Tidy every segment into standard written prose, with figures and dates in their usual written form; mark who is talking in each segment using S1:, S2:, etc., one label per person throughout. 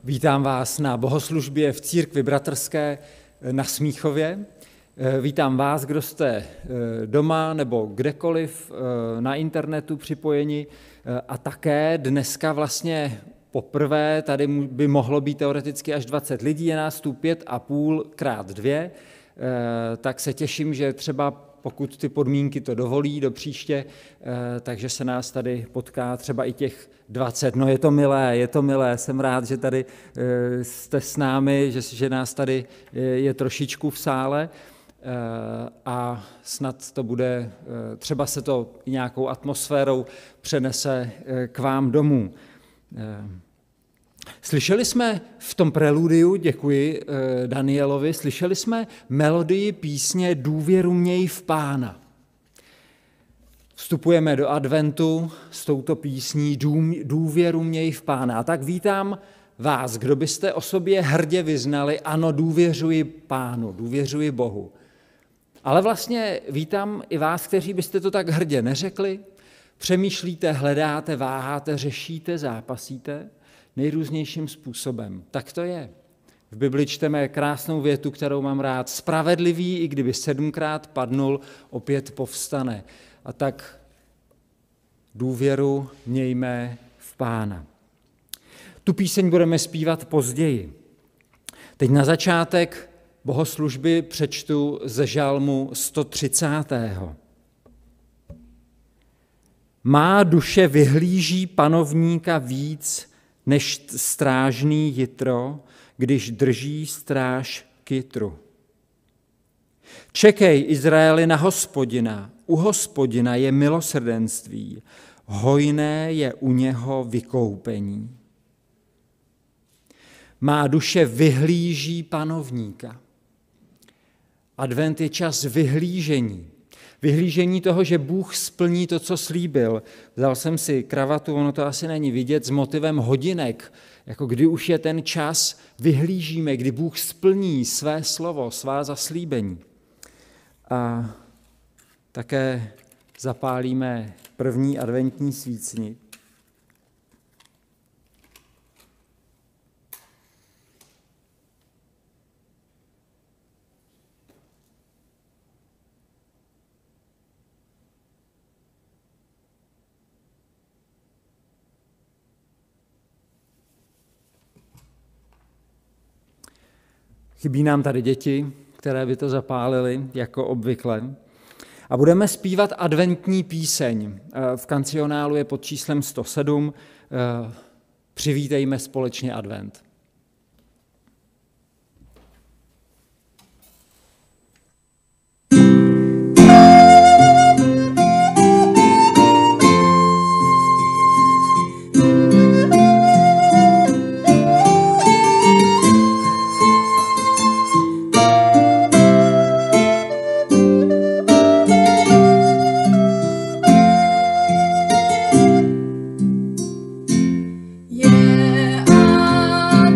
S1: Vítám vás na bohoslužbě v Církvi bratrské na Smíchově. Vítám vás, kdo jste doma nebo kdekoliv na internetu připojeni. A také dneska vlastně poprvé tady by mohlo být teoreticky až 20 lidí, je nás tu 5,5 krát 2, tak se těším, že třeba pokud ty podmínky to dovolí do příště, takže se nás tady potká třeba i těch 20. No je to milé, jsem rád, že tady jste s námi, že nás tady je trošičku v sále a snad to bude, třeba se to nějakou atmosférou přenese k vám domů. Slyšeli jsme v tom preludiu, děkuji Danielovi, slyšeli jsme melodii písně Důvěru měj v Pána. Vstupujeme do adventu s touto písní Důvěru měj v Pána. A tak vítám vás, kdo byste o sobě hrdě vyznali, ano, důvěřuji Pánu, důvěřuji Bohu. Ale vlastně vítám i vás, kteří byste to tak hrdě neřekli, přemýšlíte, hledáte, váháte, řešíte, zápasíte nejrůznějším způsobem. Tak to je. V Bibli čteme krásnou větu, kterou mám rád. Spravedlivý, i kdyby 7krát padnul, opět povstane. A tak důvěru mějme v Pána. Tu píseň budeme zpívat později. Teď na začátek bohoslužby přečtu ze žalmu 130. Má duše vyhlíží panovníka víc než strážný jitro, když drží stráž kytru. Čekej, Izraeli, na Hospodina. U Hospodina je milosrdenství, hojné je u něho vykoupení. Má duše vyhlíží panovníka. Advent je čas vyhlížení. Vyhlížení toho, že Bůh splní to, co slíbil. Vzal jsem si kravatu, ono to asi není vidět, s motivem hodinek, jako kdy už je ten čas, vyhlížíme, kdy Bůh splní své slovo, svá zaslíbení. A také zapálíme první adventní svícni. Chybí nám tady děti, které by to zapálily, jako obvykle. A budeme zpívat adventní píseň. V kancionálu je pod číslem 107. Přivítejme společně advent.
S2: Yeah.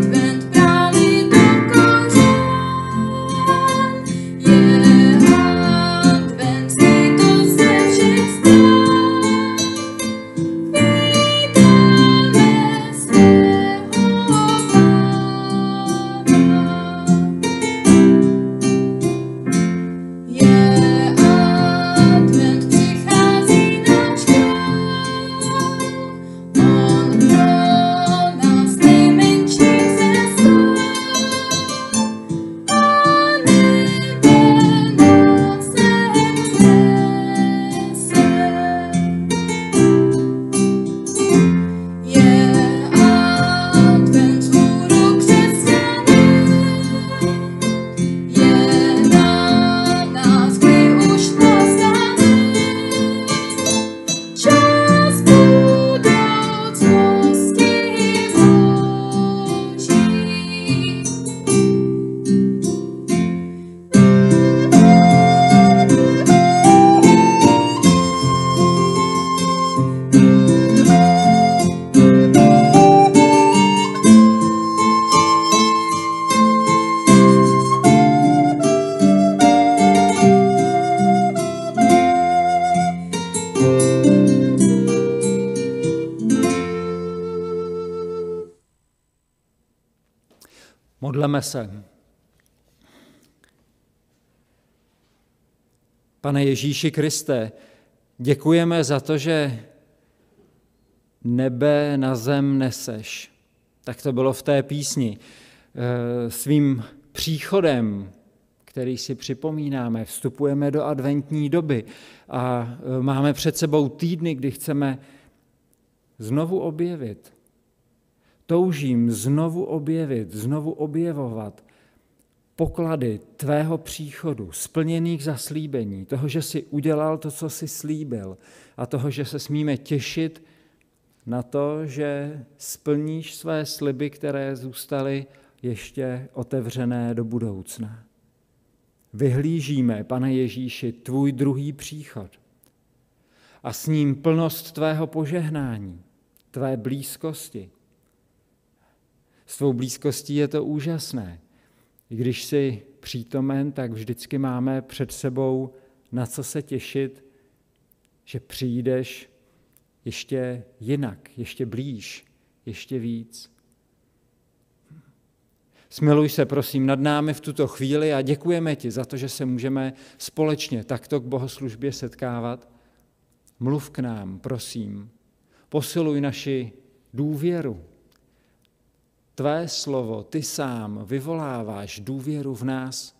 S1: Modleme se. Pane Ježíši Kriste, děkujeme za to, že nebe na zem neseš. Tak to bylo v té písni. Svým příchodem, který si připomínáme, vstupujeme do adventní doby a máme před sebou týdny, kdy chceme znovu objevit. Toužím znovu objevit, znovu objevovat poklady tvého příchodu, splněných zaslíbení, toho, že jsi udělal to, co jsi slíbil a toho, že se smíme těšit na to, že splníš své sliby, které zůstaly ještě otevřené do budoucna. Vyhlížíme, Pane Ježíši, tvůj druhý příchod a s ním plnost tvého požehnání, tvé blízkosti. S tvou blízkostí je to úžasné. I když jsi přítomen, tak vždycky máme před sebou na co se těšit, že přijdeš ještě jinak, ještě blíž, ještě víc. Smiluj se, prosím, nad námi v tuto chvíli a děkujeme ti za to, že se můžeme společně takto k bohoslužbě setkávat. Mluv k nám, prosím. Posiluj naši důvěru. Tvé slovo, ty sám vyvoláváš důvěru v nás.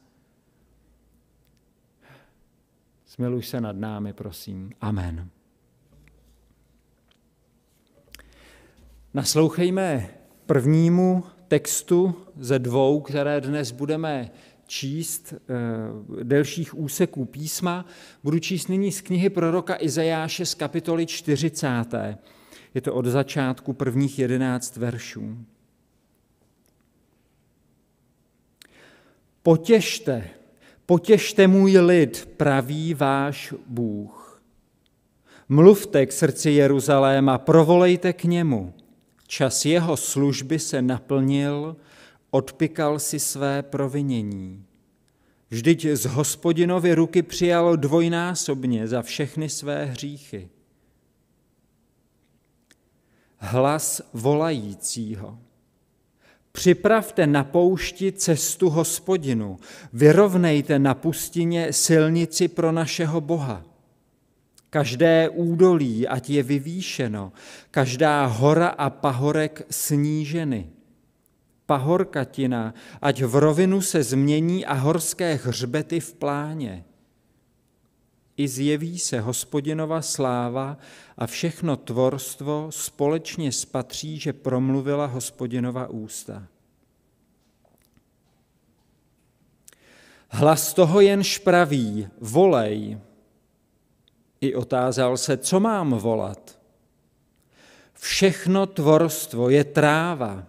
S1: Smiluj se nad námi, prosím. Amen. Naslouchejme prvnímu textu ze dvou, které dnes budeme číst, delších úseků písma. Budu číst nyní z knihy proroka Izajáše z kapitoly 40. Je to od začátku prvních 11 veršů. Potěšte můj lid, praví váš Bůh. Mluvte k srdci Jeruzaléma, provolejte k němu. Čas jeho služby se naplnil, odpykal si své provinění. Vždyť z Hospodinovy ruky přijalo dvojnásobně za všechny své hříchy. Hlas volajícího. Připravte na poušti cestu Hospodinu, vyrovnejte na pustině silnici pro našeho Boha. Každé údolí, ať je vyvýšeno, každá hora a pahorek sníženy. Pahorkatina, ať v rovinu se změní a horské hřbety v pláně. I zjeví se Hospodinova sláva a všechno tvorstvo společně spatří, že promluvila Hospodinova ústa. Hlas toho jenž praví, volej. I otázal se, co mám volat. Všechno tvorstvo je tráva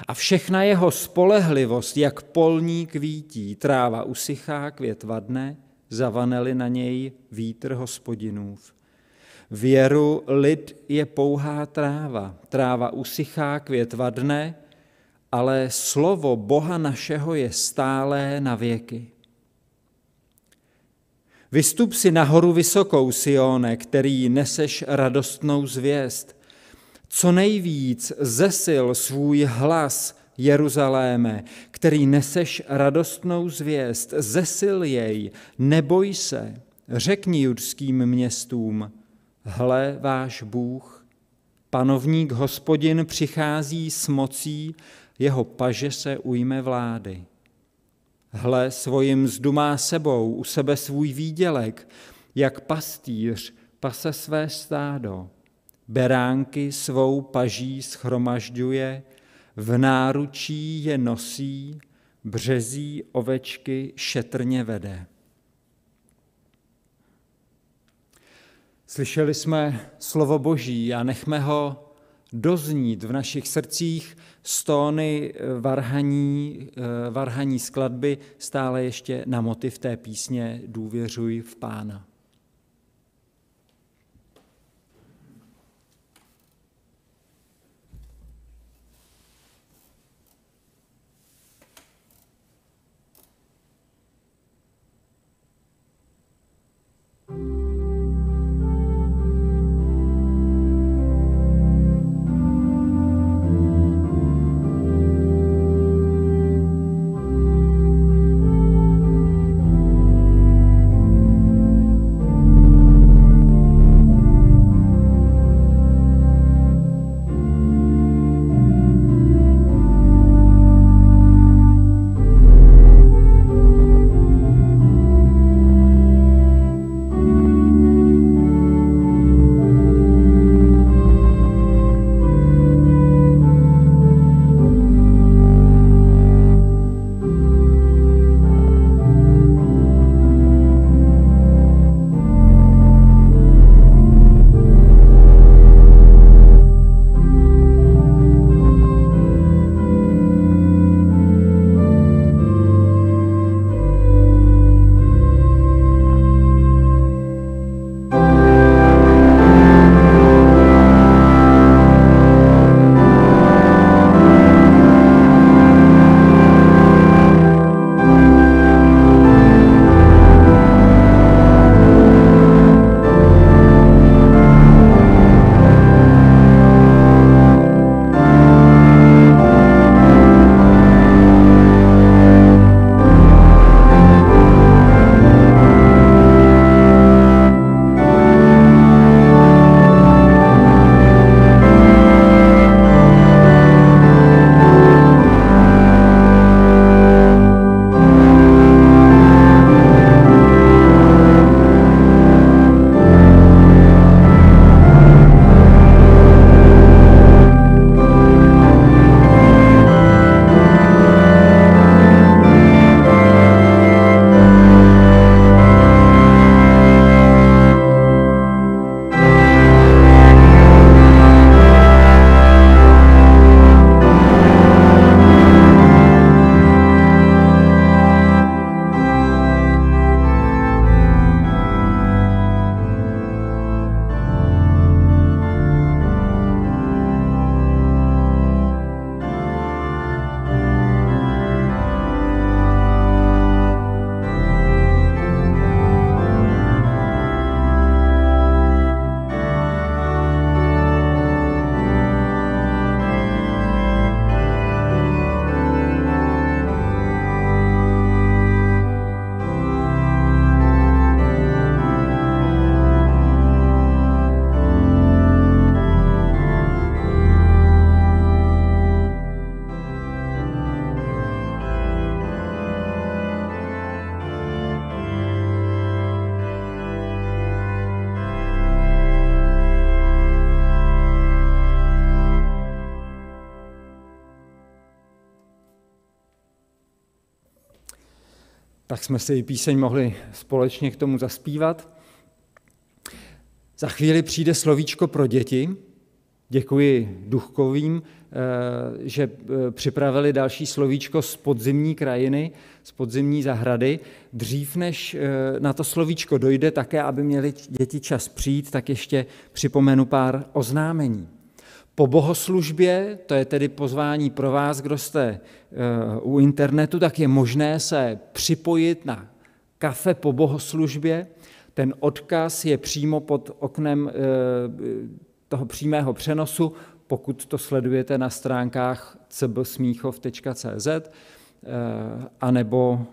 S1: a všechna jeho spolehlivost, jak polní kvítí. Tráva usychá, květ vadne, zavaneli na něj vítr Hospodinův. Věru lid je pouhá tráva, tráva usychá, květ vadne, ale slovo Boha našeho je stálé na věky. Vystup si nahoru vysokou, Sione, který neseš radostnou zvěst. Co nejvíc zesil svůj hlas, Jeruzaléme, který neseš radostnou zvěst, zesil jej, neboj se, řekni judským městům, hle váš Bůh, panovník Hospodin přichází s mocí, jeho paže se ujme vlády. Hle, svoji mzdu má sebou, u sebe svůj výdělek, jak pastýř pase své stádo. Beránky svou paží shromažďuje, v náručí je nosí, březí ovečky šetrně vede. Slyšeli jsme slovo Boží a nechme ho doznít v našich srdcích z tóny varhaní skladby stále ještě na motiv té písně Důvěřuj v Pána. tak jsme si píseň mohli společně k tomu zaspívat. Za chvíli přijde slovíčko pro děti. Děkuji Duchkovým, že připravili další slovíčko z podzimní krajiny, z podzimní zahrady. Dřív, než na to slovíčko dojde také, aby měli děti čas přijít, tak ještě připomenu pár oznámení. Po bohoslužbě, to je tedy pozvání pro vás, kdo jste u internetu, tak je možné se připojit na kafe po bohoslužbě. Ten odkaz je přímo pod oknem toho přímého přenosu, pokud to sledujete na stránkách cbsmíchov.cz, anebo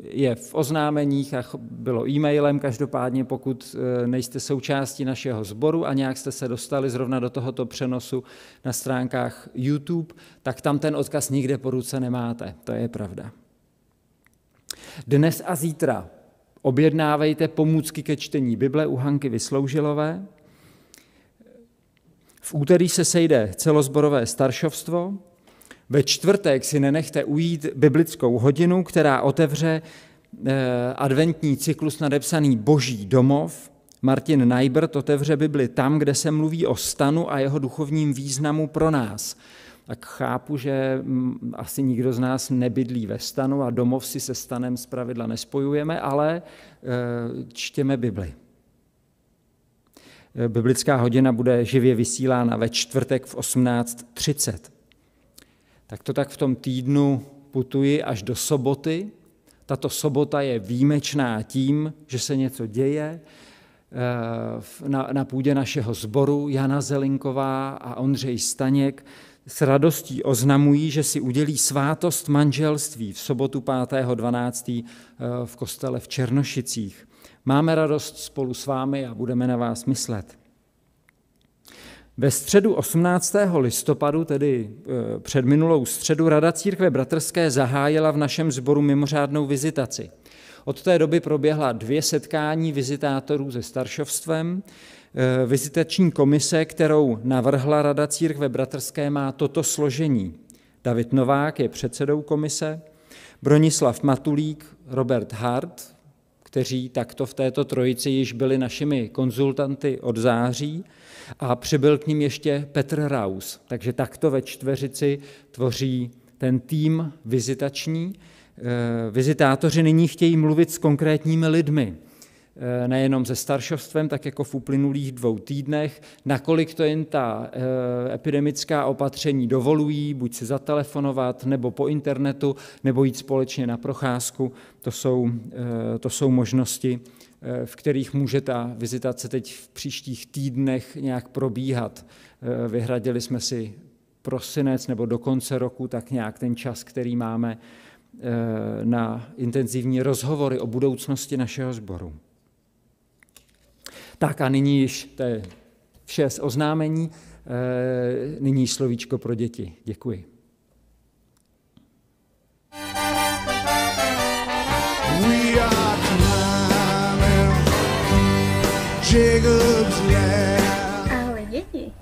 S1: je v oznámeních a bylo e-mailem, každopádně pokud nejste součástí našeho sboru a nějak jste se dostali zrovna do tohoto přenosu na stránkách YouTube, tak tam ten odkaz nikde po ruce nemáte, to je pravda. Dnes a zítra objednávejte pomůcky ke čtení Bible u Hanky Vysloužilové. V úterý se sejde celosborové staršovstvo. Ve čtvrtek si nenechte ujít biblickou hodinu, která otevře adventní cyklus nadepsaný Boží domov. Martin Najbrt otevře Bibli tam, kde se mluví o stanu a jeho duchovním významu pro nás. Tak chápu, že asi nikdo z nás nebydlí ve stanu a domov si se stanem zpravidla nespojujeme, ale čtěme Bibli. Biblická hodina bude živě vysílána ve čtvrtek v 18:30. Tak to tak v tom týdnu putuji až do soboty. Tato sobota je výjimečná tím, že se něco děje. Na půdě našeho sboru Jana Zelinková a Ondřej Staněk s radostí oznamují, že si udělí svátost manželství v sobotu 5.12. v kostele v Černošicích. Máme radost spolu s vámi a budeme na vás myslet. Ve středu 18. listopadu, tedy předminulou středu, Rada Církve bratrské zahájila v našem sboru mimořádnou vizitaci. Od té doby proběhla 2 setkání vizitátorů se staršovstvem. Vizitační komise, kterou navrhla Rada Církve bratrské, má toto složení. David Novák je předsedou komise, Bronislav Matulík, Robert Hart, kteří takto v této trojici již byli našimi konzultanty od září, a přibyl k ním ještě Petr Raus. Takže takto ve čtveřici tvoří ten tým vizitační. Vizitátoři nyní chtějí mluvit s konkrétními lidmi, nejenom se staršovstvem, tak jako v uplynulých 2 týdnech, nakolik to jen ta epidemická opatření dovolují, buď si zatelefonovat, nebo po internetu, nebo jít společně na procházku. To jsou možnosti, v kterých může ta vizitace teď v příštích týdnech nějak probíhat. Vyhradili jsme si prosinec nebo do konce roku tak nějak ten čas, který máme na intenzivní rozhovory o budoucnosti našeho sboru. Tak a nyní již to je vše z oznámení, nyní slovíčko pro děti. Děkuji.
S2: Ahoj děti.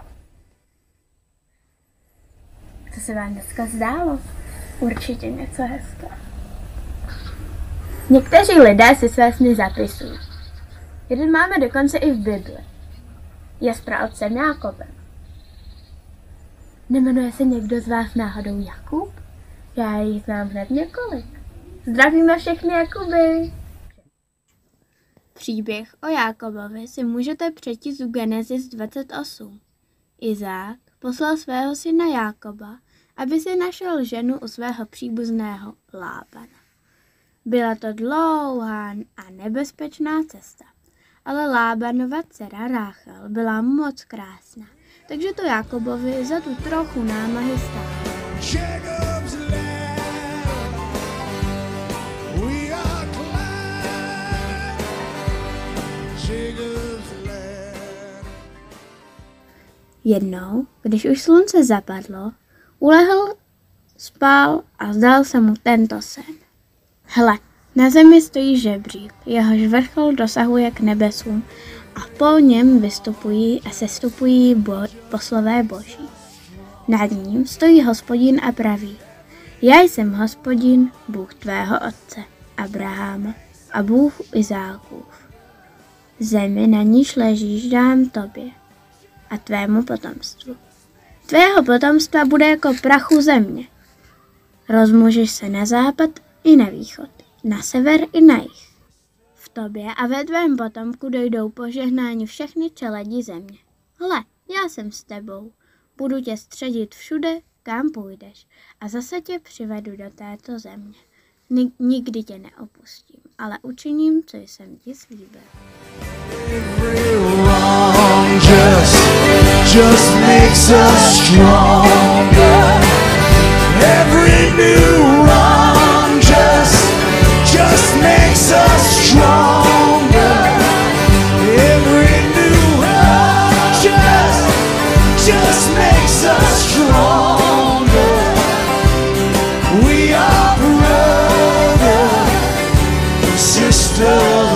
S2: Co se vám dneska zdálo? Určitě něco hezké. Někteří lidé si své sny zapisují. Jeden máme dokonce i v Bibli. Je správcem Jákobem. Nemenuje se někdo z vás náhodou Jakub? Já jich znám hned několik. Zdravíme všechny Jakuby. Příběh o Jákobovi si můžete přečíst v Genesis 28. Izák poslal svého syna Jákoba, aby si našel ženu u svého příbuzného Lábana. Byla to dlouhá a nebezpečná cesta, ale Lábanova dcera Ráchel byla moc krásná, takže to Jákobovi za tu trochu námahy stálo. Jednou, když už slunce zapadlo, ulehl, spal a zdal se mu tento sen. Hle, na zemi stojí žebřík, jehož vrchol dosahuje k nebesům a po něm vystupují a sestupují poslové boží. Nad ním stojí Hospodin a praví: Já jsem Hospodin, Bůh tvého otce. Abraháma a Bůh Izákův. Zemi, na níž ležíš, dám tobě a tvému potomstvu. Tvého potomstva bude jako prachu země. Rozmnožíš se na západ i na východ, na sever i na jih. V tobě a ve tvém potomku dojdou požehnání všechny čeledi země. Hle, já jsem s tebou, budu tě středit všude, kam půjdeš, a zase tě přivedu do této země. Nikdy tě neopustím, ale učiním, co jsem ti slíbil.
S3: Just makes us stronger. Every new wrong just makes us stronger. Every new wrong just makes us stronger. We are brother, sister.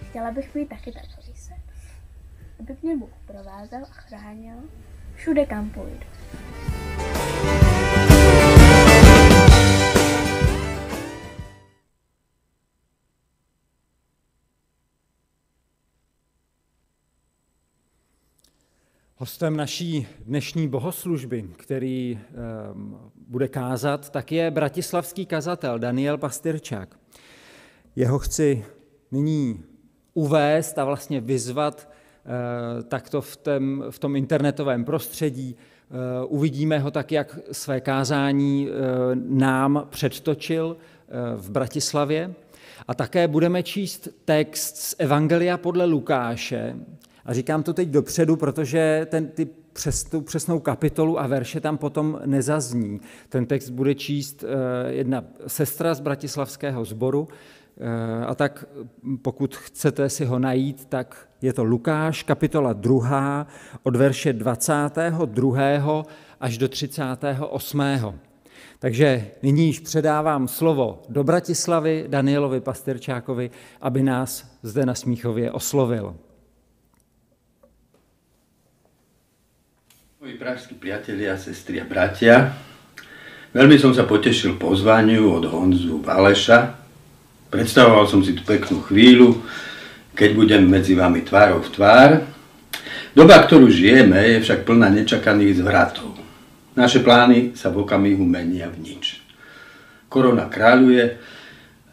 S2: Chtěla bych mít taky takový sen, aby mě Bůh provázel a chránil všude, kam půjdu.
S1: Hostem naší dnešní bohoslužby, který bude kázat, tak je bratislavský kazatel Daniel Pastyrčák. Jeho chci nyní uvést a vlastně vyzvat takto v tom internetovém prostředí. Uvidíme ho tak, jak své kázání nám předtočil v Bratislavě. A také budeme číst text z Evangelia podle Lukáše. A říkám to teď dopředu, protože tu přesnou kapitolu a verše tam potom nezazní. Ten text bude číst jedna sestra z bratislavského sboru, a tak pokud chcete si ho najít, tak je to Lukáš, kapitola 2, od verše 22. až do 38. Takže nyní již předávám slovo do Bratislavy Danielovi Pastyrčákovi, aby nás zde na Smíchově oslovil.
S4: Moji pražskí priatelia, sestry a bratia, veľmi som sa potešil pozvaniu od Honzu Valeša. Predstavoval som si tú peknú chvíľu, keď budem medzi vami tvárou v tvár. Doba, ktorú žijeme, je však plná nečakaných zvratov. Naše plány sa v okamihu menia v nič. Korona kráľuje,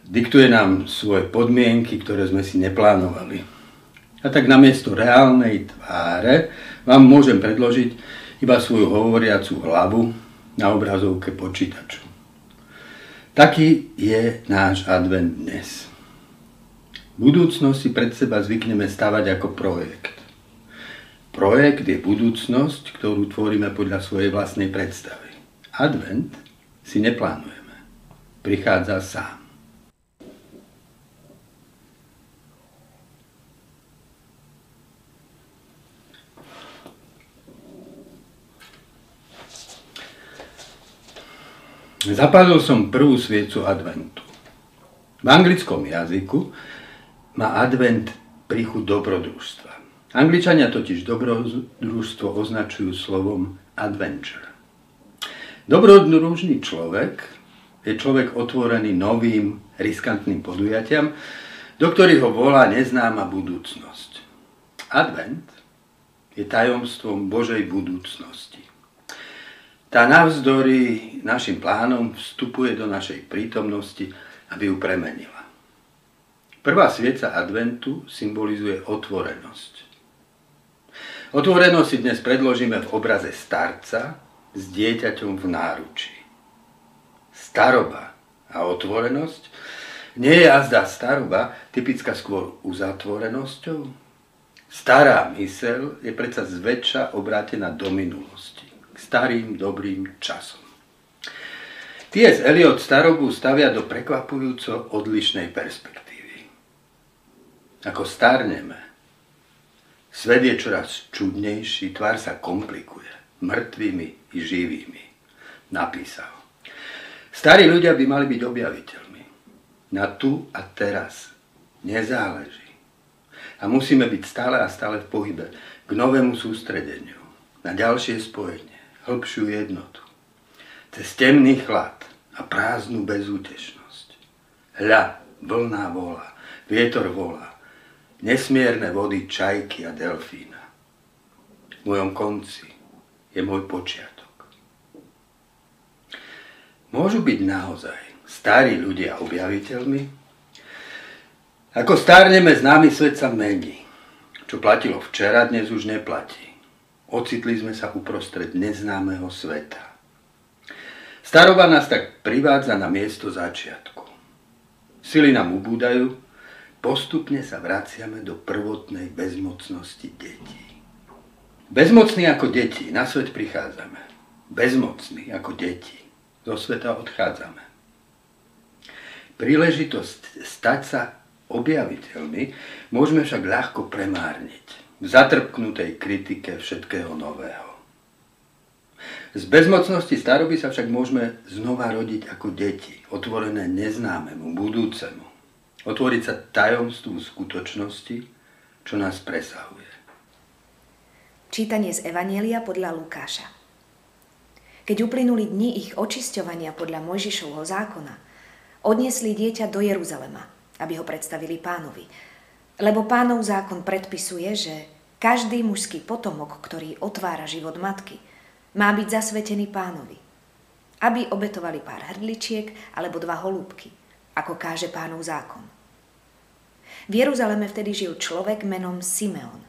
S4: diktuje nám svoje podmienky, ktoré sme si neplánovali. A tak namiesto reálnej tváre vám môžem predložiť iba svoju hovoriacu hlavu na obrazovke počítaču. Taký je náš advent dnes. Budúcnosť si pred seba zvykneme stavať ako projekt. Projekt je budúcnosť, ktorú tvoríme podľa svojej vlastnej predstavy. Advent si neplánujeme. Prichádza sám. Zapálil som prvú sviecu adventu. V anglickom jazyku má advent príchuť dobrodružstva. Angličania totiž dobrodružstvo označujú slovom adventure. Dobrodružný človek je človek otvorený novým, riskantným podujatiam, do ktorých ho volá neznáma budúcnosť. Advent je tajomstvom Božej budúcnosti. Tá navzdory našim plánom vstupuje do našej prítomnosti, aby ju premenila. Prvá svieca adventu symbolizuje otvorenosť. Otvorenosť si dnes predložíme v obraze starca s dieťaťom v náručí. Staroba a otvorenosť nie je azda staroba typická skôr uzatvorenosťou? Stará myseľ je predsa zväčša obrátená do minulosti, k starým dobrým časom. T.S. Eliot starobu stavia do prekvapujúco odlišnej perspektívy. Ako starneme, svet je čoraz čudnejší, tvár sa komplikuje, mŕtvými i živými, napísal. Starí ľudia by mali byť objaviteľmi. Na tu a teraz nezáleží. A musíme byť stále a stále v pohybe k novému sústredeniu, na ďalšie spojenie, hĺbšiu jednotu. Cez temný chlad a prázdnu bezútešnosť. Hľa, vlna volá, vietor volá, nesmierne vody čajky a delfína. V mojom konci je môj počiatok. Môžu byť naozaj starí ľudia objaviteľmi? Ako stárneme, známy svet sa mení. Čo platilo včera, dnes už neplatí. Ocitli sme sa uprostred neznámeho sveta. Staroba nás tak privádza na miesto začiatku. Sily nám ubúdajú, postupne sa vraciame do prvotnej bezmocnosti detí. Bezmocní ako deti na svet prichádzame. Bezmocní ako deti zo sveta odchádzame. Príležitosť stať sa objaviteľmi môžeme však ľahko premárniť v zatrpknutej kritike všetkého nového. Z bezmocnosti staroby sa však môžeme znova rodiť ako deti, otvorené neznámemu, budúcemu. Otvoriť sa tajomstvu skutočnosti, čo nás presahuje.
S5: Čítanie z Evanjelia podľa Lukáša. Keď uplynuli dni ich očisťovania podľa Mojžišovho zákona, odniesli dieťa do Jeruzalema, aby ho predstavili Pánovi. Lebo Pánov zákon predpisuje, že každý mužský potomok, ktorý otvára život matky, má byť zasvetený Pánovi, aby obetovali pár hrdličiek alebo 2 holúbky, ako káže Pánov zákon. V Jeruzaleme vtedy žil človek menom Simeon.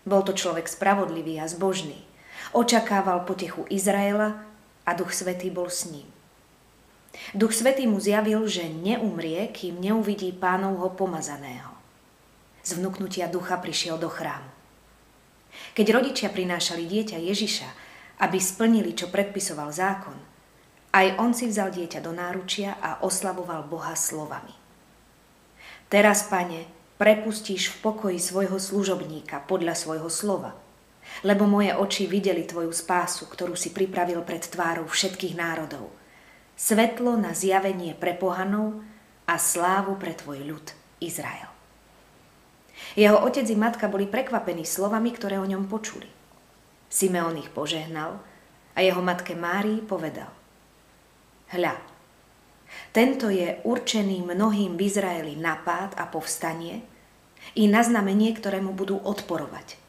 S5: Bol to človek spravodlivý a zbožný. Očakával potechu Izraela a Duch Svätý bol s ním. Duch Svätý mu zjavil, že neumrie, kým neuvidí Pánovho pomazaného. Z vnuknutia ducha prišiel do chrámu. Keď rodičia prinášali dieťa Ježiša, aby splnili, čo predpisoval zákon, aj on si vzal dieťa do náručia a oslavoval Boha slovami. Teraz, Pane, prepustíš v pokoji svojho služobníka podľa svojho slova, lebo moje oči videli tvoju spásu, ktorú si pripravil pred tvárou všetkých národov, svetlo na zjavenie pre pohanov a slávu pre tvoj ľud Izrael. Jeho otec i matka boli prekvapení slovami, ktoré o ňom počuli. Simeon ich požehnal a jeho matke Márii povedal: Hľa, tento je určený mnohým v Izraeli na pád a povstanie i na znamenie, ktorému budú odporovať.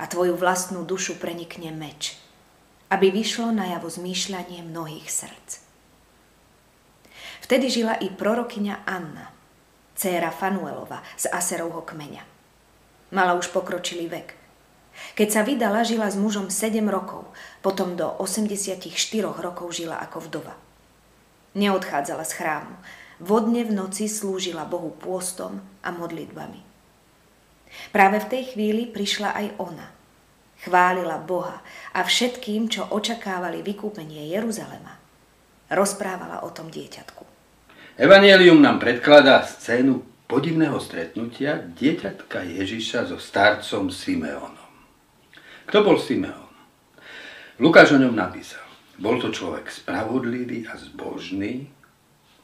S5: A tvoju vlastnú dušu prenikne meč, aby vyšlo najavo zmýšľanie mnohých srdc. Vtedy žila i prorokyňa Anna, dcéra Fanuelova z Aserovho kmeňa. Mala už pokročilý vek. Keď sa vydala, žila s mužom 7 rokov, potom do 84 rokov žila ako vdova. Neodchádzala z chrámu. Vodne v noci slúžila Bohu pôstom a modlitbami. Práve v tej chvíli prišla aj ona. Chválila Boha a všetkým, čo očakávali vykúpenie Jeruzalema, rozprávala o tom dieťatku.
S4: Evanjelium nám predkladá scénu podivného stretnutia dieťatka Ježiša so starcom Simeonom. Kto bol Simeon? Lukáš o ňom napísal: bol to človek spravodlivý a zbožný,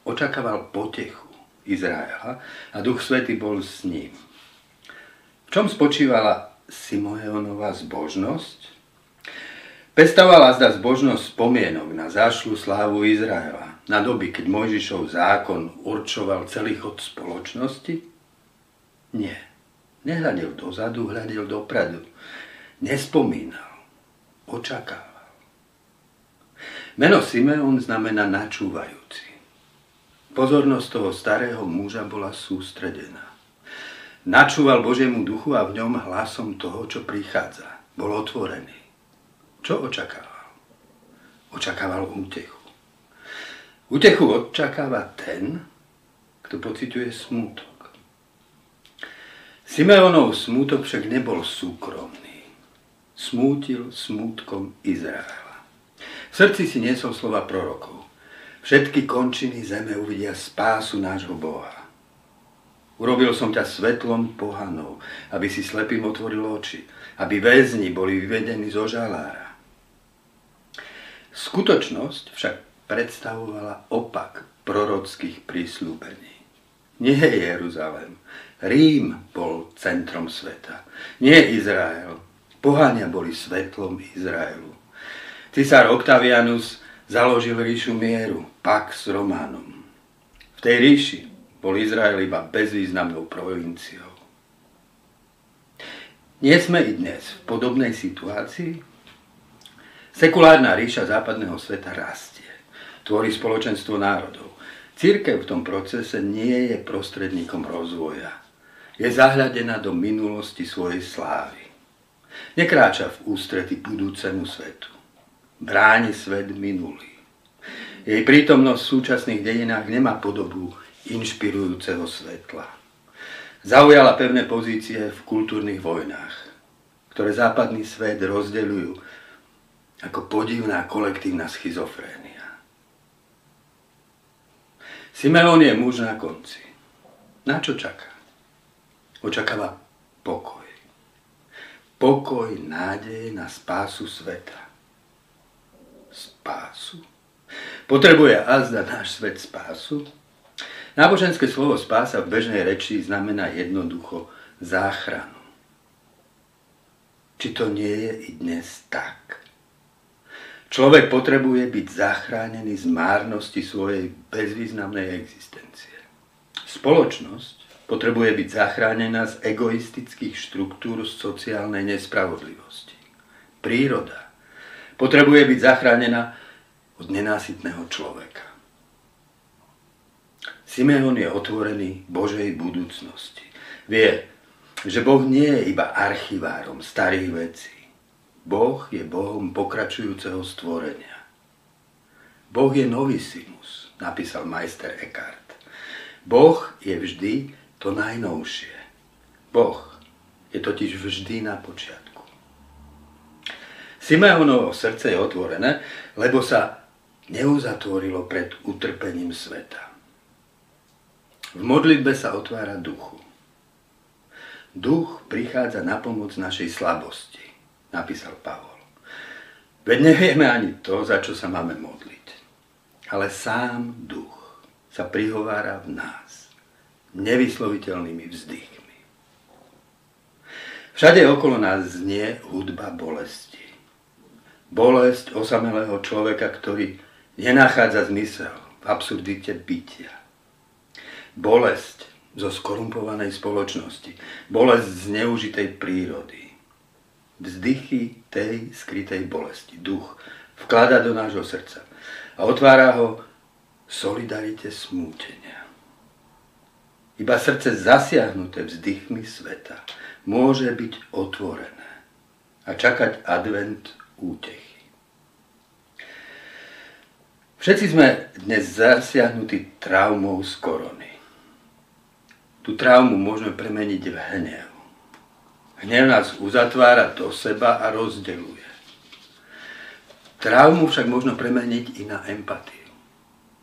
S4: očakával potechu Izraela a Duch Svätý bol s ním. V čom spočívala Simeonova zbožnosť? Pestovala zda zbožnosť spomienok na zášlu slávu Izraela, na doby, keď Mojžišov zákon určoval celý chod spoločnosti? Nie. Nehľadel dozadu, hľadel dopredu. Nespomínal. Očakával. Meno Simeon znamená načúvajúci. Pozornosť toho starého muža bola sústredená. Načúval Božiemu duchu a v ňom hlasom toho, čo prichádza. Bol otvorený. Čo očakával? Očakával útechu. Útechu očakáva ten, kto pociťuje smútok. Simeonov smútok však nebol súkromný. Smútil smútkom Izraela. V srdci si niesol slova prorokov. Všetky končiny zeme uvidia spásu nášho Boha. Urobil som ťa svetlom pohanov, aby si slepým otvoril oči, aby väzni boli vyvedení zo žalára. Skutočnosť však predstavovala opak prorockých prísľúbení. Nie Jeruzalém, Rím bol centrom sveta, nie Izrael. Pohania boli svetlom Izraelu. Cisár Octavianus založil ríšu mieru, Pax Romanum. V tej ríši bol Izrael iba bezvýznamnou provinciou. Nie sme i dnes v podobnej situácii? Sekulárna ríša západného sveta rastie, tvorí spoločenstvo národov. Cirkev v tom procese nie je prostredníkom rozvoja. Je zahľadená do minulosti svojej slávy. Nekráča v ústrety budúcemu svetu. Bráni svet minulý. Jej prítomnosť v súčasných dejinách nemá podobu inšpirujúceho svetla. Zaujala pevné pozície v kultúrnych vojnách, ktoré západný svet rozdeľujú ako podivná kolektívna schizofrénia. Simeon je muž na konci. Na čo čaká? Očakáva pokoj. Pokoj, nádej na spásu sveta. Spásu? Potrebuje azda náš svet spásu? Náboženské slovo spása v bežnej reči znamená jednoducho záchranu. Či to nie je i dnes tak? Človek potrebuje byť zachránený z márnosti svojej bezvýznamnej existencie. Spoločnosť potrebuje byť zachránená z egoistických štruktúr sociálnej nespravodlivosti. Príroda potrebuje byť zachránená od nenásytného človeka. Simeon je otvorený Božej budúcnosti. Vie, že Boh nie je iba archivárom starých vecí. Boh je Bohom pokračujúceho stvorenia. Boh je novissimus, napísal majster Eckhart. Boh je vždy to najnovšie. Boh je totiž vždy na počiatku. Simeonovo srdce je otvorené, lebo sa neuzatvorilo pred utrpením sveta. V modlitbe sa otvára duchu. Duch prichádza na pomoc našej slabosti, napísal Pavol. Veď nevieme ani to, za čo sa máme modliť. Ale sám duch sa prihovára v nás nevysloviteľnými vzdychmi. Všade okolo nás znie hudba bolesti. Bolesť osamelého človeka, ktorý nenachádza zmysel v absurdite bytia. Bolesť zo skorumpovanej spoločnosti. Bolesť zneužitej prírody. Vzdychy tej skrytej bolesti duch vklada do nášho srdca a otvára ho solidarite smútenia. Iba srdce zasiahnuté vzdychmi sveta môže byť otvorené a čakať advent útechy. Všetci sme dnes zasiahnutí traumou z korony. Tú traumu môžeme premeniť v hnev. Hnev nás uzatvára do seba a rozdeľuje. Traumu však možno premeniť i na empatiu,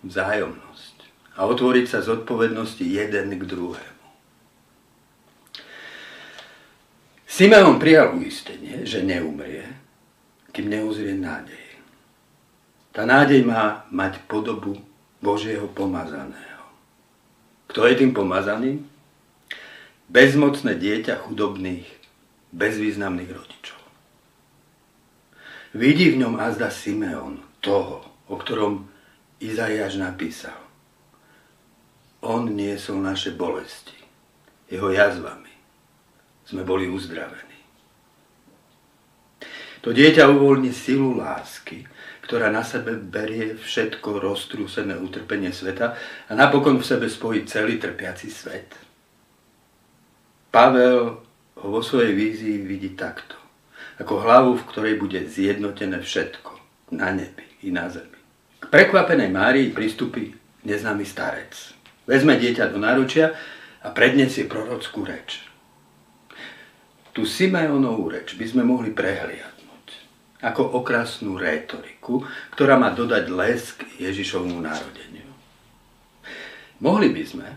S4: vzájomnosť a otvoriť sa zodpovednosti jeden k druhému. Simeon prijal uistenie, že neumrie, kým neuzrie nádej. Tá nádej má mať podobu Božieho pomazaného. Kto je tým pomazaným? Bezmocné dieťa chudobných, bezvýznamných rodičov. Vidí v ňom azda Simeon toho, o ktorom Izaiáš napísal. On niesol naše bolesti. Jeho jazvami sme boli uzdravení. To dieťa uvoľní silu lásky, ktorá na sebe berie všetko roztrúsené utrpenie sveta a napokon v sebe spojí celý trpiaci svet. Pavel ho vo svojej vízii vidí takto, ako hlavu, v ktorej bude zjednotené všetko, na nebi i na zemi. K prekvapenej Márii pristúpi neznámy starec. Vezme dieťa do náručia a predniesie prorockú reč. Tú Simeonovú reč by sme mohli prehliadnúť ako okrasnú rétoriku, ktorá má dodať lesk Ježišovmu narodeniu. Mohli by sme,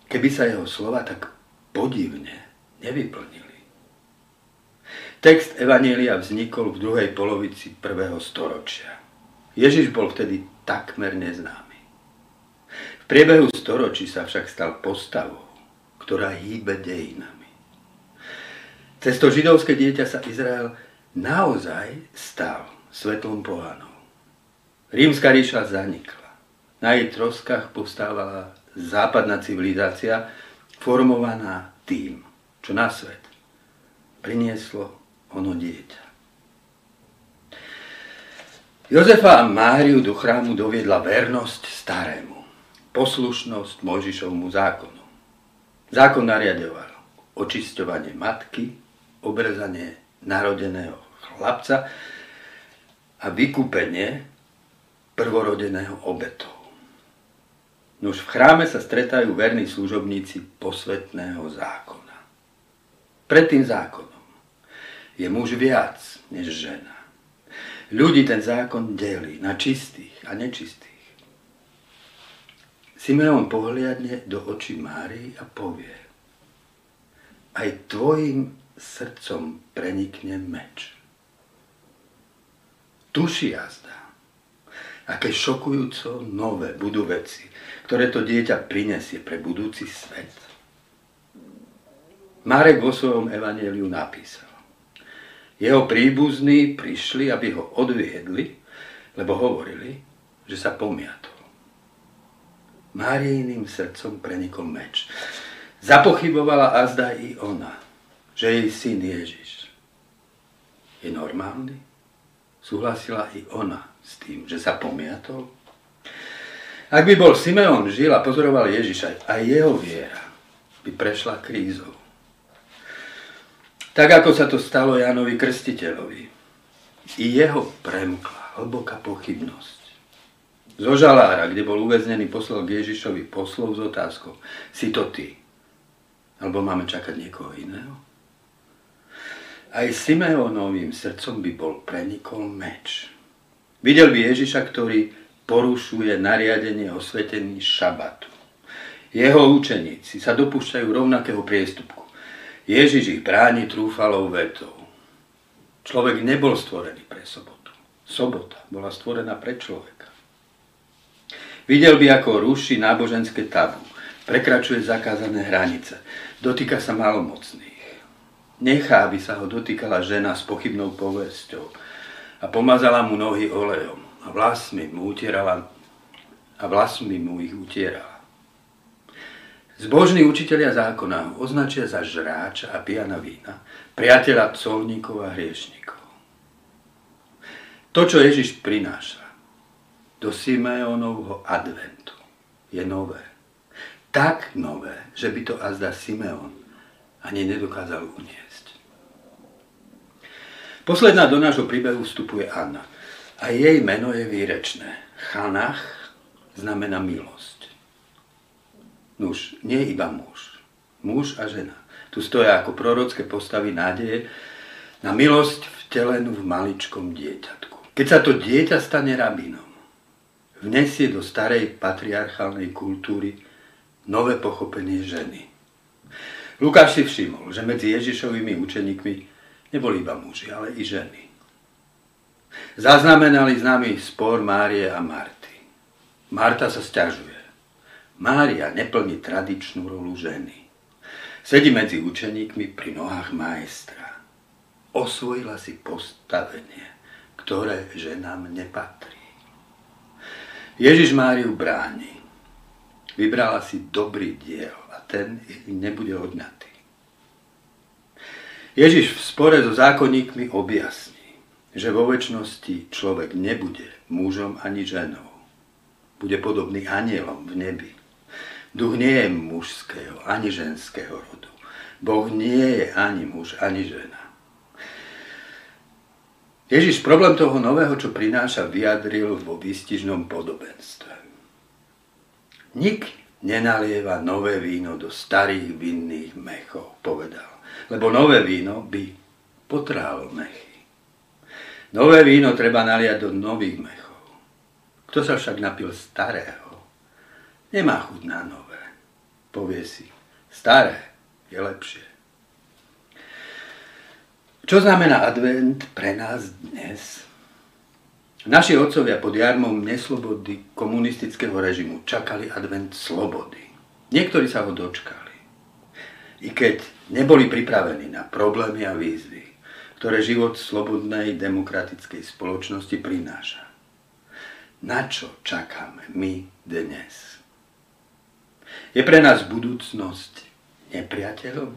S4: keby sa jeho slova tak podivne nevyplnili. Text Evanjelia vznikol v druhej polovici 1. storočia. Ježiš bol vtedy takmer neznámy. V priebehu storočí sa však stal postavou, ktorá hýbe dejinami. Cez to židovské dieťa sa Izrael naozaj stal svetlom pohanov. Rímska ríša zanikla. Na jej troskách povstávala západná civilizácia, formovaná tým, čo na svet prinieslo ono dieťa. Jozefa a Máriu do chrámu doviedla vernosť starému, poslušnosť Mojžišovmu zákonu. Zákon nariadoval očisťovanie matky, obrezanie narodeného chlapca a vykúpenie prvorodeného obetou. Nuž v chráme sa stretajú verní služobníci posvätného zákona. Pred tým zákonom je muž viac než žena. Ľudí ten zákon delí na čistých a nečistých. Simeon pohliadne do očí Márii a povie: aj tvojim srdcom prenikne meč. Tuší jazda, aké šokujúco nové budú veci, ktoré to dieťa prinesie pre budúci svet. Marek vo svojom evanjeliu napísal: jeho príbuzní prišli, aby ho odviedli, lebo hovorili, že sa pomiatol. Máriiným srdcom prenikol meč. Zapochybovala azda i ona, že jej syn Ježiš je normálny. Súhlasila i ona s tým, že sa pomiatol. Ak by bol Simeon žil a pozoroval Ježiša, aj jeho viera by prešla krízou. Tak ako sa to stalo Jánovi Krstiteľovi. I jeho premkla hlboká pochybnosť. Zo žalára, kde bol uväznený, poslal k Ježišovi poslov s otázkou: si to ty? Alebo máme čakať niekoho iného? Aj Simeonovým srdcom by bol prenikol meč. Videl by Ježiša, ktorý porušuje nariadenie o svätení šabatu. Jeho učeníci sa dopúšťajú rovnakého priestupku. Ježiš ich bráni trúfalou vetou. Človek nebol stvorený pre sobotu. Sobota bola stvorená pre človeka. Videl by, ako ruší náboženské tabu, prekračuje zakázané hranice, dotýka sa malomocných. Nechá, aby sa ho dotýkala žena s pochybnou povesťou a pomazala mu nohy olejom a vlasmi mu ich utierala. Zbožní učitelia zákona ho označia za žráča a pijana vína, priateľa colníkov a hriešnikov. To, čo Ježiš prináša do Simeonovho adventu, je nové. Tak nové, že by to azda Simeon ani nedokázal uniesť. Posledná do nášho príbehu vstupuje Anna. A jej meno je výrečné. Chanach znamená milosť. Nuž, nie iba muž. Muž a žena. Tu stoja ako prorocké postavy nádeje na milosť vtelenú v maličkom dieťatku. Keď sa to dieťa stane rabínom, vnesie do starej patriarchálnej kultúry nové pochopenie ženy. Lukáš si všimol, že medzi Ježišovými učeníkmi neboli iba muži, ale i ženy. Zaznamenali známy spor Márie a Marty. Marta sa sťažuje. Mária neplní tradičnú rolu ženy. Sedí medzi učeníkmi pri nohách majstra. Osvojila si postavenie, ktoré ženám nepatrí. Ježiš Máriu bráni. Vybrala si dobrý diel a ten nebude odňatý. Ježiš v spore so zákonníkmi objasní, že vo večnosti človek nebude mužom ani ženou. Bude podobný anielom v nebi. Duch nie je mužského ani ženského rodu. Boh nie je ani muž, ani žena. Ježiš problém toho nového, čo prináša, vyjadril vo výstižnom podobenstve. Nik nenalieva nové víno do starých vinných mechov, povedal. Lebo nové víno by potrhalo mechy. Nové víno treba naliať do nových mechov. Kto sa však napil starého, nemá chuť na nové. Povie si, staré je lepšie. Čo znamená advent pre nás dnes? Naši otcovia pod jarmom neslobody komunistického režimu čakali advent slobody. Niektorí sa ho dočkali. I keď neboli pripravení na problémy a výzvy, ktoré život slobodnej demokratickej spoločnosti prináša. Na čo čakáme my dnes? Je pre nás budúcnosť nepriateľom,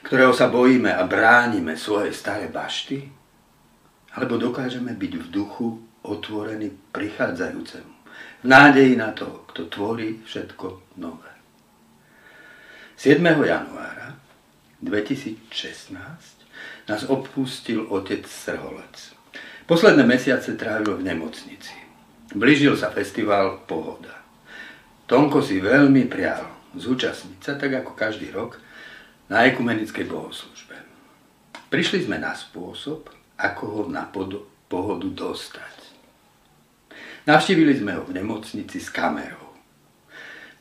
S4: ktorého sa bojíme a bránime svoje staré bašty? Alebo dokážeme byť v duchu otvorení prichádzajúcemu, v nádeji na to, kto tvorí všetko nové? 7. januára 2016 nás opustil otec Srholec. Posledné mesiace trávil v nemocnici. Blížil sa festival Pohoda. Tonko si veľmi prial zúčastniť sa, tak ako každý rok, na ekumenickej bohoslužbe. Prišli sme na spôsob, ako ho na pohodu dostať. Navštívili sme ho v nemocnici s kamerou.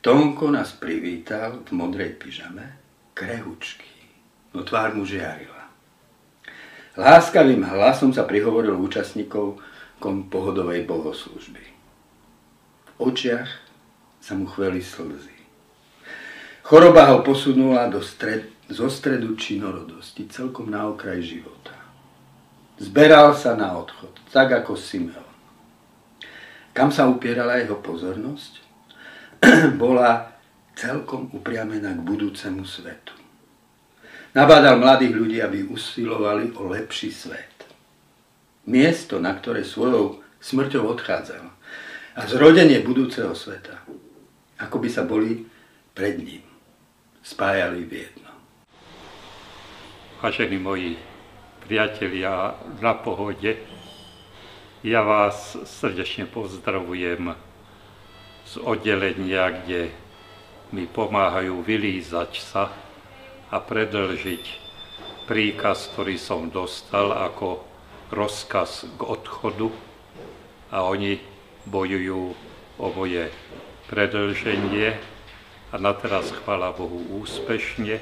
S4: Tonko nás privítal v modrej pyžame, krehučký, no tvár mu žiarila. Láskavým hlasom sa prihovoril účastníkom pohodovej bohoslužby. V očiach sa mu chveli slzy. Choroba ho posunula zo stredu činorodosti, celkom na okraj života. Zberal sa na odchod, tak ako Simeon. Kam sa upierala jeho pozornosť? Bola celkom upriamená k budúcemu svetu. Nabádal mladých ľudí, aby usilovali o lepší svet. Miesto, na ktoré svojou smrťou odchádzal, a zrodenie budúceho sveta, ako by sa boli pred ním spájali v jedno.
S6: Vážení moji priatelia na Pohode, ja vás srdečne pozdravujem z oddelenia, kde mi pomáhajú vylízať sa a predĺžiť príkaz, ktorý som dostal ako rozkaz k odchodu, a oni bojujú o moje predĺženie. A na teraz, chvála Bohu, úspešne.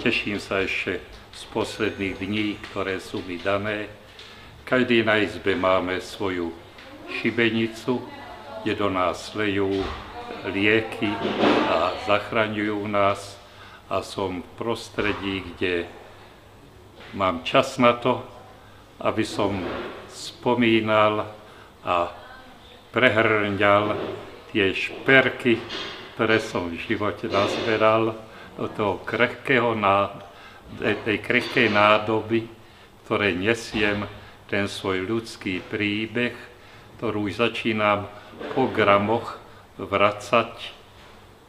S6: Teším sa ešte z posledných dní, ktoré sú mi dané. Každý na izbe máme svoju šibenicu, kde do nás lejú lieky a zachraňujú nás. A som v prostredí, kde mám čas na to, aby som spomínal a prehrňal tie šperky, ktoré som v živote nazberal do toho tej krehkej nádoby, ktoré nesiem ten svoj ľudský príbeh, ktorú už začínam po gramoch vracať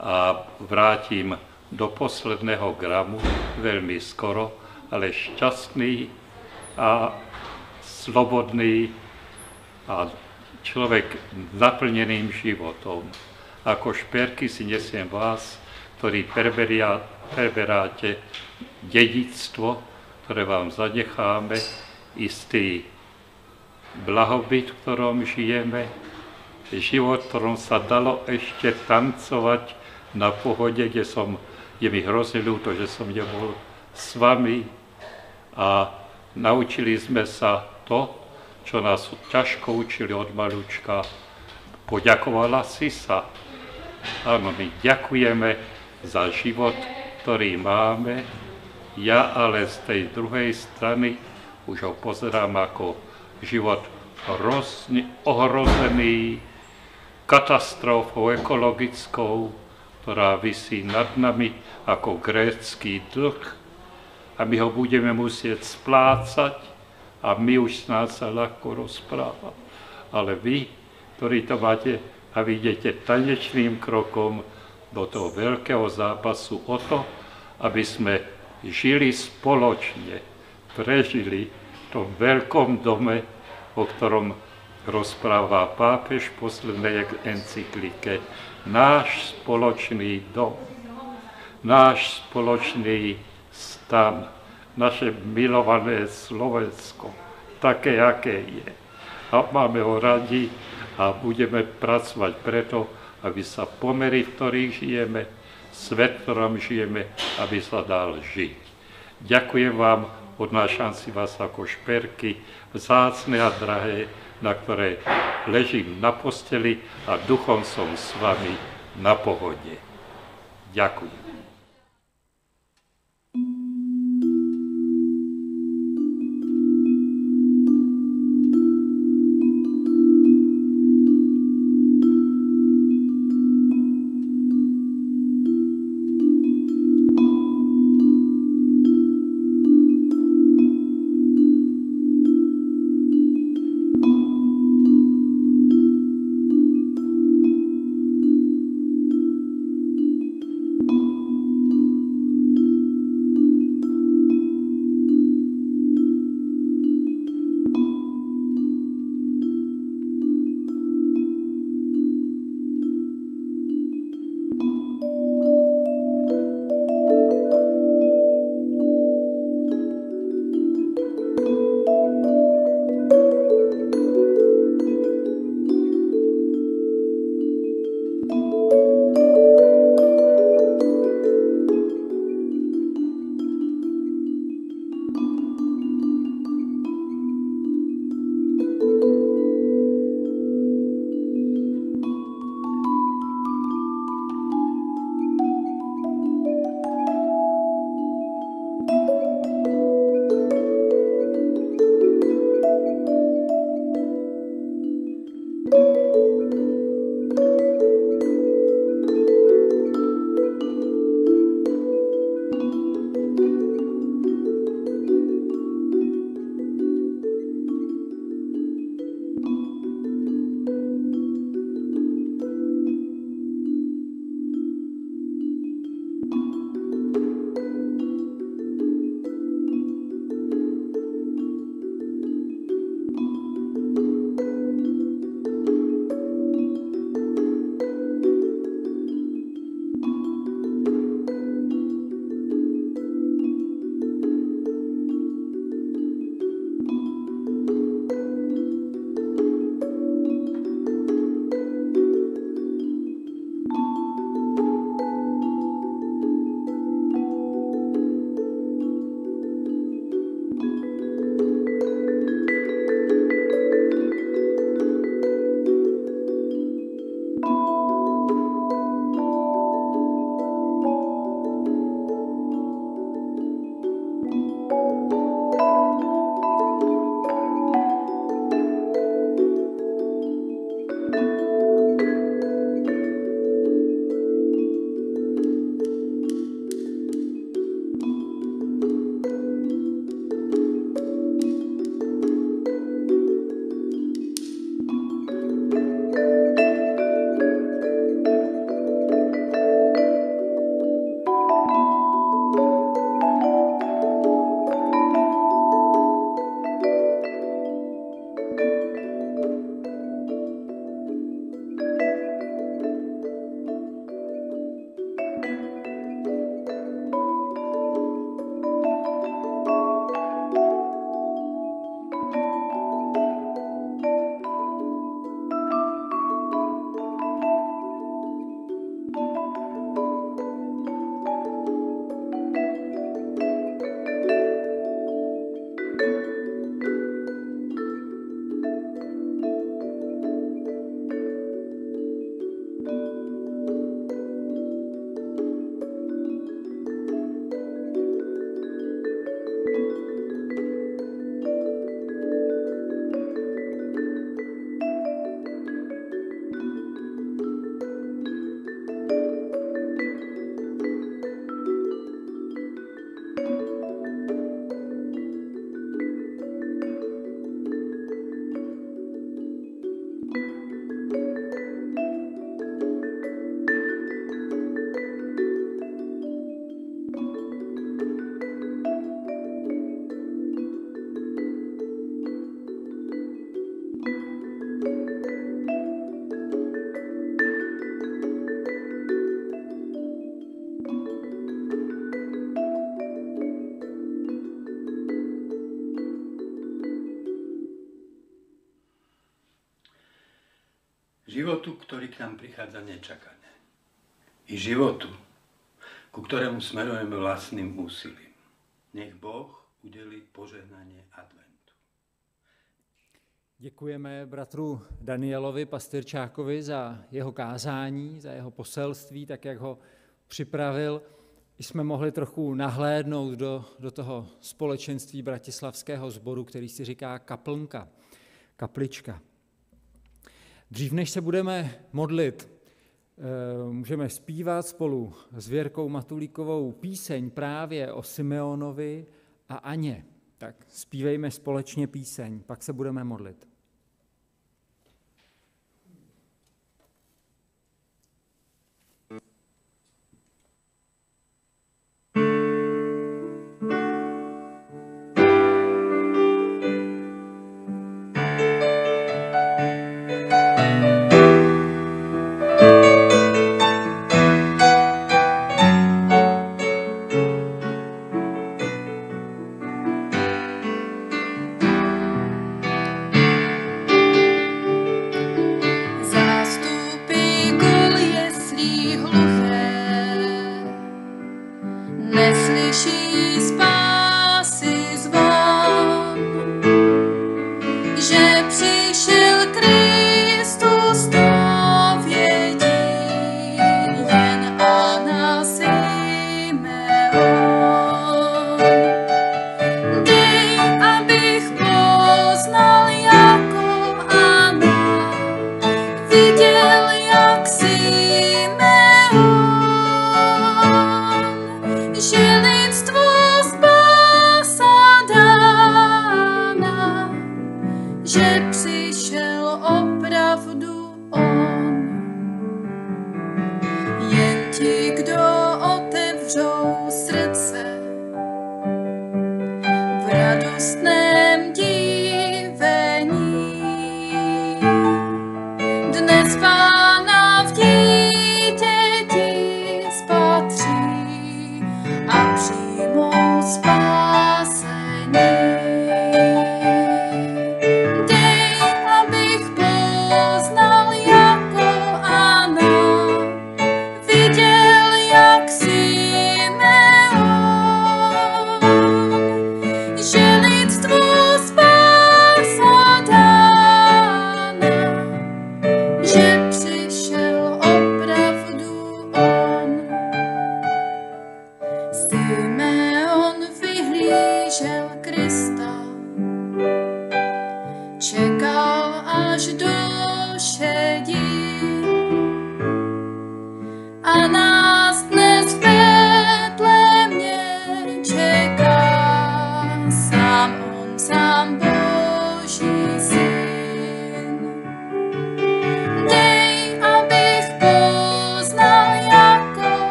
S6: a vrátim do posledného gramu veľmi skoro, ale šťastný a slobodný a človek naplneným životom. Ako šperky si nesiem vás, ktorí preberáte dedičstvo, ktoré vám zanecháme, istý blahobyt, v ktorom žijeme, život, v ktorom sa dalo ešte tancovať na Pohode, kde mi hrozne ľúto, že som nebol s vami, a naučili sme sa to, čo nás ťažko učili od malučka. Poďakovala si sa. Áno, my ďakujeme za život, ktorý máme. Ja ale z tej druhej strany už ho pozerám ako život ohrozený katastrofou ekologickou, ktorá visí nad nami ako grécky dlh, a my ho budeme musieť splácať, a my už snáď sa ľahko rozprávame. Ale vy, ktorí to máte a vy idete tanečným krokom do toho veľkého zápasu o to, aby sme žili spoločne, prežili v tom veľkom dome, o ktorom rozpráva pápež v poslednej encyklike náš spoločný dom, náš spoločný stan, naše milované Slovensko, také, aké je. A máme ho radi a budeme pracovať preto, aby sa pomery, v ktorých žijeme, svet, v ktorom žijeme, aby sa dal žiť. Ďakujem vám, odnášam si vás ako šperky, vzácne a drahé, na ktoré ležím na posteli a duchom som s vami na pohode. Ďakujem.
S4: Životu, ktorý k nám prichádza nečakane. I životu, ku ktorému smerujeme vlastným úsilím. Nech Boh udelí požehnanie adventu.
S1: Děkujeme bratru Danielovi Pastyrčákovi za jeho kázání, za jeho poselství, tak jak ho připravil. Jsme mohli trochu nahlédnout do toho společenství bratislavského sboru, který si říká kaplnka, kaplička. Dřív než se budeme modlit, můžeme zpívat spolu s Věrkou Matulíkovou píseň právě o Simeonovi a Aně. Tak zpívejme společně píseň, pak se budeme modlit.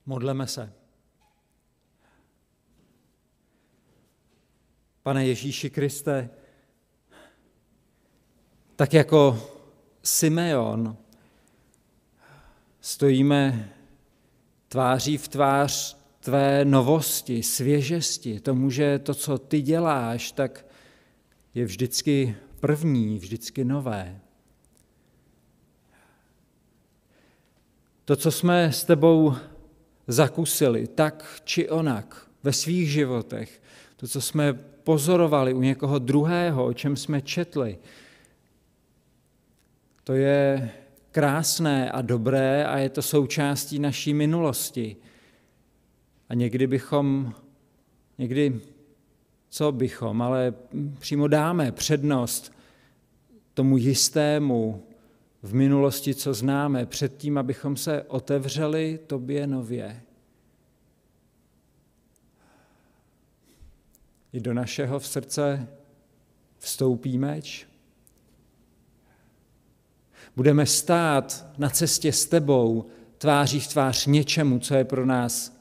S1: Modleme se. Pane Ježíši Kriste, tak jako Simeon stojíme tváří v tvář tvé novosti, svěžesti, tomu, že to, co ty děláš, tak je vždycky první, vždycky nové. To, co jsme s tebou zakusili tak či onak ve svých životech, to, co jsme pozorovali u někoho druhého, o čem jsme četli, to je krásné a dobré a je to součástí naší minulosti. A ale přímo dáme přednost tomu jistému v minulosti, co známe, před tím, abychom se otevřeli tobě nově. I do našeho srdce vstoupí meč. Budeme stát na cestě s tebou tváří v tvář něčemu, co je pro nás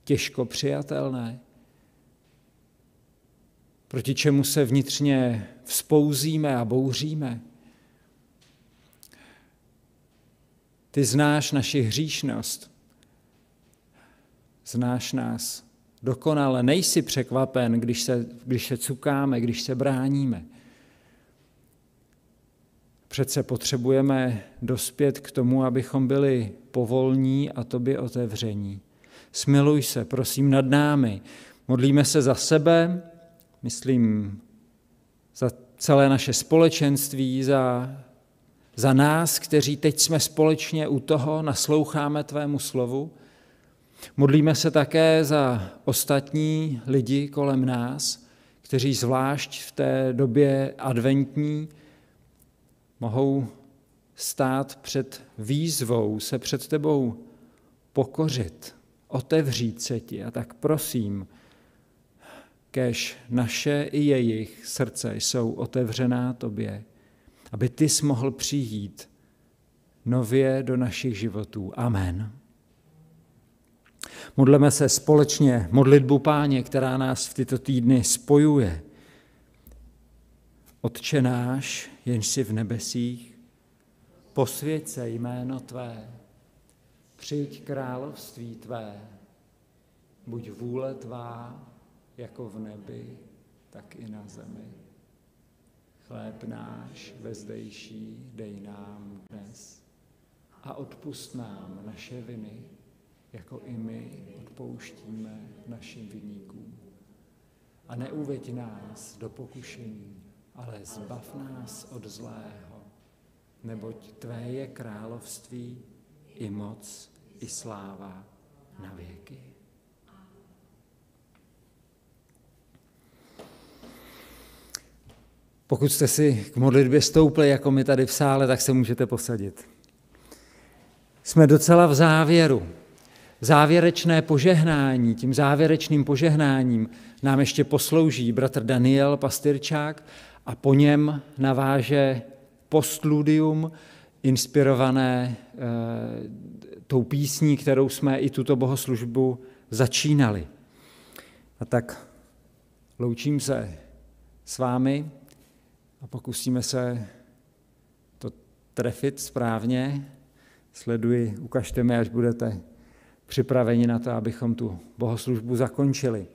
S1: těžko přijatelné, proti čemu se vnitřně vzpouzíme a bouříme. Ty znáš naši hříšnost, znáš nás dokonale, nejsi překvapen, když se cukáme, když se bráníme. Přece potřebujeme dospět k tomu, abychom byli povolní a tobě otevření. Smiluj se, prosím, nad námi. Modlíme se za sebe, myslím, za celé naše společenství, za nás, kteří teď jsme společně u toho, nasloucháme tvému slovu. Modlíme se také za ostatní lidi kolem nás, kteří zvlášť v té době adventní mohou stát před výzvou, se před tebou pokořit, otevřít se ti. A tak prosím, kéž naše i jejich srdce jsou otevřená tobě, aby ty jsi mohl přijít nově do našich životů. Amen. Modleme se společně modlitbu Páně, která nás v tyto týdny spojuje. Otče náš, jenž jsi v nebesích, posvěť se jméno tvé, přijď království tvé, buď vůle tvá, jako v nebi, tak i na zemi. Chléb náš vezdejší dej nám dnes a odpusť nám naše viny, jako i my odpouštíme našim viníkům. A neuveď nás do pokušení, ale zbav nás od zlého, neboť tvé je království, i moc, i sláva na věky. Pokud jste si k modlitbě stoupli, jako my tady v sále, tak se můžete posadit. Jsme docela v závěru. Závěrečné požehnání, tím závěrečným požehnáním nám ještě poslouží bratr Daniel Pastyrčák a po něm naváže postludium inspirované tou písní, kterou jsme i tuto bohoslužbu začínali. A tak loučím se s vámi a pokusíme se to trefit správně. Ukažte mi, až budete připraveni na to, abychom tu bohoslužbu zakončili.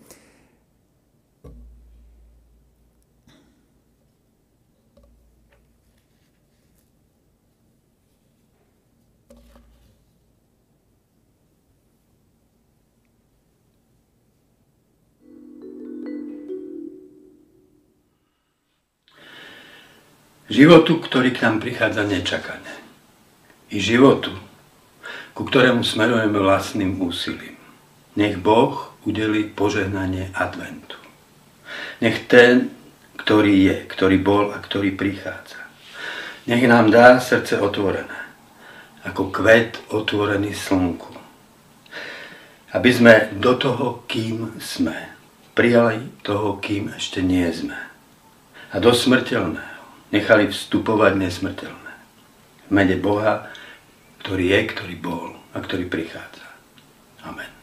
S4: Životu, ktorý k nám prichádza nečakane. I životu, ku ktorému smerujeme vlastným úsilím. Nech Boh udelí požehnanie adventu. Nech ten, ktorý je, ktorý bol a ktorý prichádza, nech nám dá srdce otvorené, ako kvet otvorený slnku. Aby sme do toho, kým sme, prijali toho, kým ešte nie sme. A do smrteľného nechali vstupovať nesmrteľné. V mene Boha, ktorý je, ktorý bol a ktorý prichádza. Amen.